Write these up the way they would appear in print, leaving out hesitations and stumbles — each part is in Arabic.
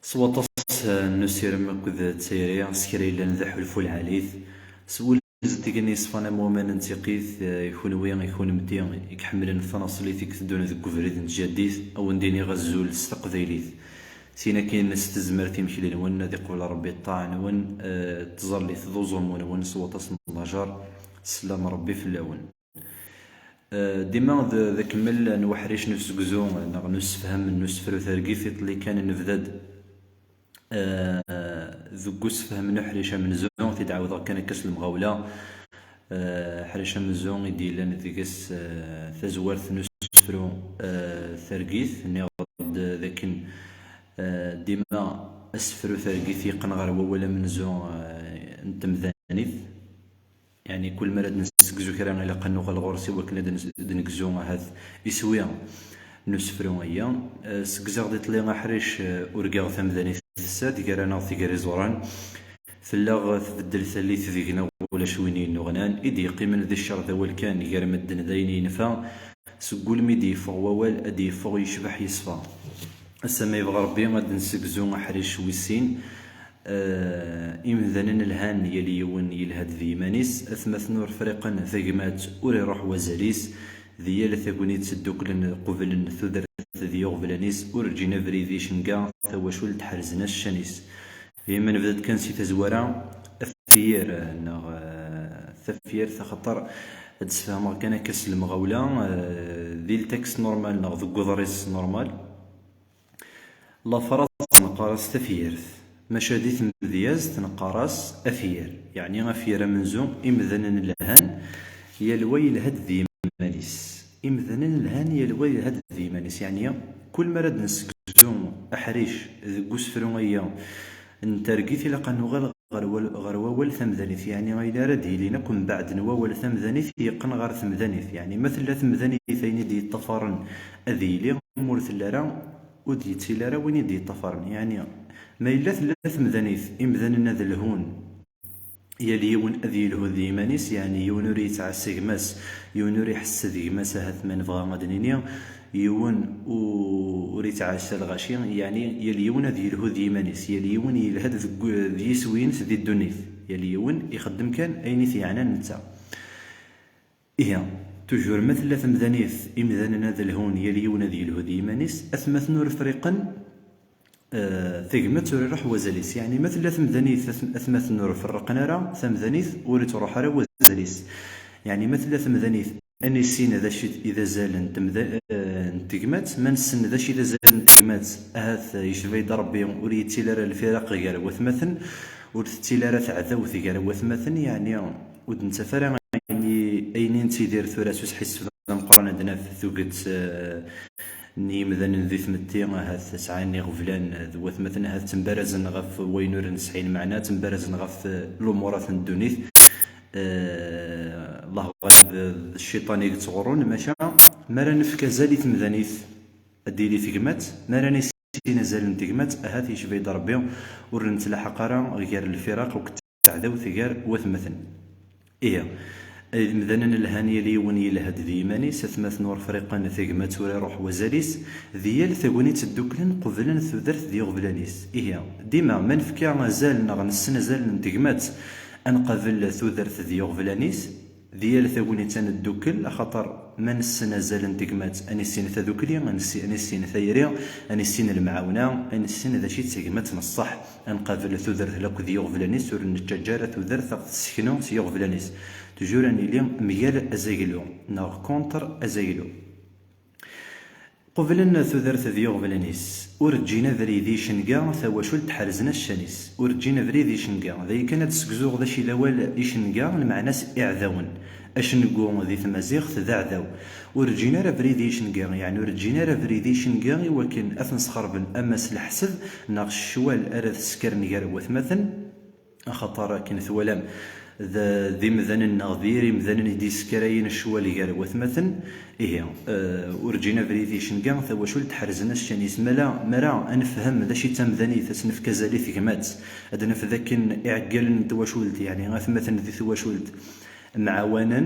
سواطاس نسير مكذا تسيريا سكريلا ذا حلفو العليث سول زديكني صفانا مومن انتقيث يكون ويان يكون مديان يكحمل الفناصلي تيك تدون ذك كفريد نتجديث او نديني غزول استقذيليث سينا كاين نستزمر تيمشي لون ذي قبل ربي الطاعن ون تظلي ذوزوم ون سواطاس النجار سلام ربي في اللون ديما ذا كمل نوحريش نفس قزون نسفهم نسفر ثرقيث اللي كان نفذد ذوكوس فهم حريشه من زون تدعوض كان كاس المغاوله حريشه من زون يدي لنا ذيكس ثزوارث نسفرو ثرقيث نيغ ذاكن ديما اسفرو ثرقيث يقنغر ولا من زون نتمذانيث يعني كل مرة نسكزو كرا الى قنوغ الغورسي وكنا دنكزو هذا يسويا نسفرو ايا سكزاغ ديت لي حريش ورقاغ ثمذاني الساد كرانا ثيكاري زوران فلاغ تبدل ثليث ذيكنا ولا شوينين نغنان إدي قيمن ذي الشر ذا والكان يقار مدن ذايني ينفع سقول ميدي فغ ووال أدي فغ يشبح يصفى السما يبغى ربي غاد نسكزو حريش ويسين إمذنن الهان يلي يون يلهد ذي مانيس أثمث نور فريقا ثقمات وري روح وزاليس ذي يالا ثاقوني تسدوكلن قبلن ثودر ذي يغفلانيس ورجينا فريدي شنقا ثواشول تحرزنا الشانيس في من بدات كان سي تزوارا ثفير ثفير ثخطر تسفهم كان كاس المغاولة ذي التكست نورمال نغ ذو قضريس نورمال لا فرص نقارس ثفيرث مشاديث مذياز تنقارس أثير يعني أثير منزو إمذنن الهان يلوي الهد ذي ماليس إمذنن الهان يلوي الهد ذي ماليس يعني كل مرد نسكزو أحريش ذو سفرونيا نترقيث لقا نغال غروال ثمذانيث يعني غير ردي لنكن بعد نوال ثمذانيث يقن غير ثمذانيث يعني مثل ثمذانيثين دي طفرن أذيلي مورث لارا ودي تسيلارا وين دي طفرن يعني ما إلا ثلاث مذانيث إمذاننا ذا الهون يلي يون أذيله ذي مانيس يعني يونوري تعسق ماس يونوري حس ذي ماس هاث من فغا مدنينيا يون وريت عاشا الغاشي يعني يلي يون ذيله ذي مانيس يلي يون يلهد ذي سوين ذي الدنيث يلي يون يخدم كان أينيث يعني نتا إيا تجور مثل ثمذانيث إمذاننا ذا الهون يلي يون ذيله ذي مانيس أثمث نور فريقا ثقمت روح وزليس يعني مثل ثمذانيث أثمث نور فرقنا راه ثمذانيث وريت روح راه وزليس يعني مثل ثمذانيث أني سين ذا شيء إذا زال نتقمت من السن ذا شيء إذا زال نتقمت هاث يشفي ضربي وريت تيلار الفراق غير وثمثن ورتيلار تعذو ثقال وثمثن يعني ودن سفر يعني أين تيدير ثلاث حس القرآن عندنا في ثوقت ني مثلا ذي ثمتي هاث سعاني غفلان ذوث مثلا هاث تنبرزن غف وينور نسحين معنا تنبرزن غف الأمورات الدنيث الله غالب الشيطان يتغرون ماشا مرا نفك زالي ثمذانيث أديلي ثقمات مرا نسينا زال نتقمات هاث يشبه ضربي ورنتلاحق راه غير الفراق وكتعذو ثقار وثمثن إيه مثلا الهانية لي وني لهد ذي ماني ستمث نور فريقا ثقمات ولا روح وزاليس ذيال ثقوني تدوكلن قبلا ثذرت ذي غبلانيس إيه ديما من فكا مازال نغنسن زال نتقمات أنقبل ثذرت ذي غبلانيس ذيال ثقوني تندوكل خطر من السنة زال نتقمات أني السنة ثذوكلي أني السنة ثيري أني السنة المعاونة أني السنة ذا شي تقمات نصح أنقبل ثذرت لك ذي غبلانيس ورنتجارة ثذرت تسكنو ذي غبلانيس تجور أني اليوم ميال أزايلو ناغ كونتر أزايلو قبل أن ثذرت ذي غبلانيس ورجينا فري ذي شنقا ثواشول تحرزنا الشانيس ورجينا فري ذي شنقا ذي كانت سكزوغ ذا شي لوال إشنقا المعناس إعذاون أشنقو ذي ثمازيغ ذا عذاو ورجينا رفري ذي شنقا يعني ورجينا رفري ذي شنقا وكان أثنس خربن أمس الحسب ناغ الشوال أرث سكر نقار وثمثن أخطر كن ثولام ذي مذن النغذير مذن ديسكراين الشوالي قال وثمثن إيه ورجينا فريدي شنقا ثواشول تحرزنا الشانيس مرا أنفهم ذا شي تمذني تسنف كزالي ثقمات أدنا فذاكن إعقال ثواشولت يعني غاثمثن ذي ثواشولت معاونا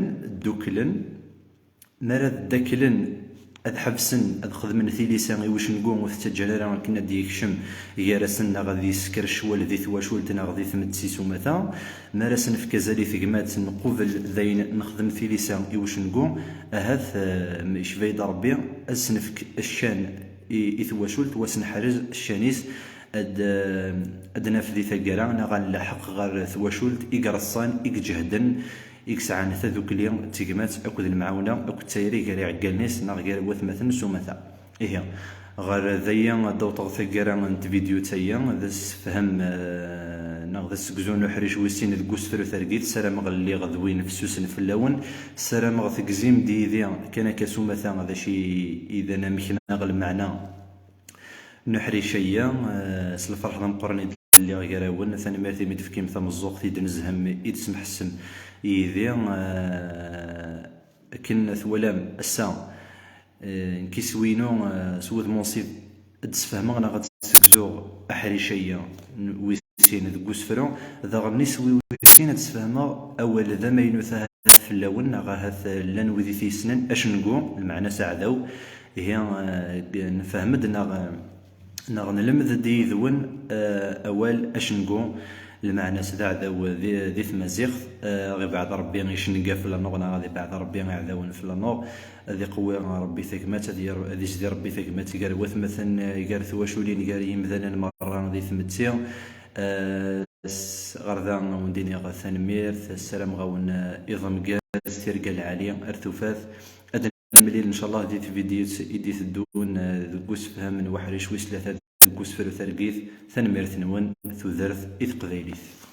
دوكلن مرا داكلن أذ حبسن أذ خدمن ثيليسان واش نقوم وثتجرى كنا ديكشم يارسن غادي يسكر الشوال ذي ثواشولتنا غادي ثمتسيس ومثا مارسن في كزالي ثقمات نقوبل ذين نخدم ثيليسان واش نقوم أهث مش فايد ربي أسنفك الشان إثواشولت وسنحرز الشانيس أدنا في ذي ثقرا نغال حق غير ثواشولت إقرصان إقجهدن إكسعان ذوك اليوم تيجمات أكد المعاونة أكد تايري قال يعقل ناس نغير وثمثن سومثا إيه غير ذيا دوطغ ثقرا نت فيديو تايا ذا فهم نغ سكزون حريش ويسين الكوس فرو ثرقيت سلام غلي غذوين في السوسن في اللون سلام غثقزيم دي كان كسومثا ذا شي إذا نمكنا غل معنا نحري شيا سلفرح ذا مقرني اللي غيراون ثاني مارتي متفكيم ثم الزوق تيد نزهم يتسمح السم إذا كن ثولام السا كيسوينو سود منصب تسفهمنا غتسكزو أحريشية ويسين ذكوس فرو ذا غني سوي ويسين تسفهما أول ذا ما ينوثها في اللون غاهث لان وذي في سنن أش نقو المعنى ساعدو هي نفهمد نلمذ دي ذون أول أش نقو المعنى سداع ذو ذي ثمازيغ غير بعد ربي غيشنقا في النغ غادي بعد ربي غيعذاون في النغ ذي قوي ربي ثكمات ذي جدي ربي ثكمات قال وثمثا قال ثواشولين قال يمذن مرة ذي ثمتسي غرذا ونديني غثان ميرث السلام غاون إضم قال تيرقا العالية أرثوفاث مليل ان شاء الله ديت فيديو يديت الدون ذكوس فهم من وحريش ويس ثلاثة ذكوس فرو ثرقيث ثنميرث نون ثو ذرث إذ قذيليث